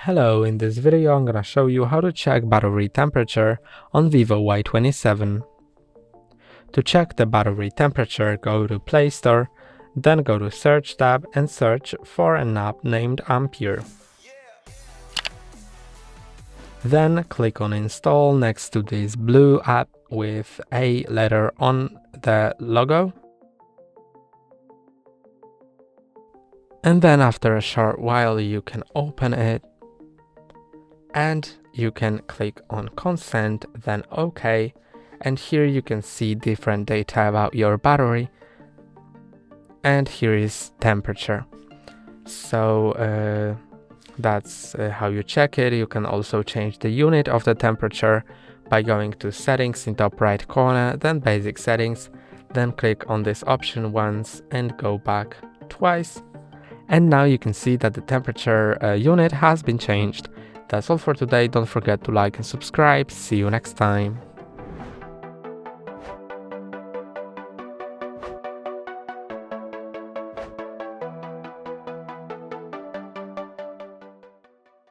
Hello, in this video I'm gonna show you how to check battery temperature on VIVO Y27. To check the battery temperature, go to Play Store, then go to Search tab and search for an app named Ampere. Then click on Install next to this blue app with a letter on the logo. And then after a short while you can open it. And you can click on consent, then OK, and here you can see different data about your battery, and here is temperature. So that's how you check it. You can also change the unit of the temperature by going to settings in top right corner, then basic settings, then click on this option once and go back twice, and now you can see that the temperature unit has been changed. That's all for today. Don't forget to like and subscribe. See you next time.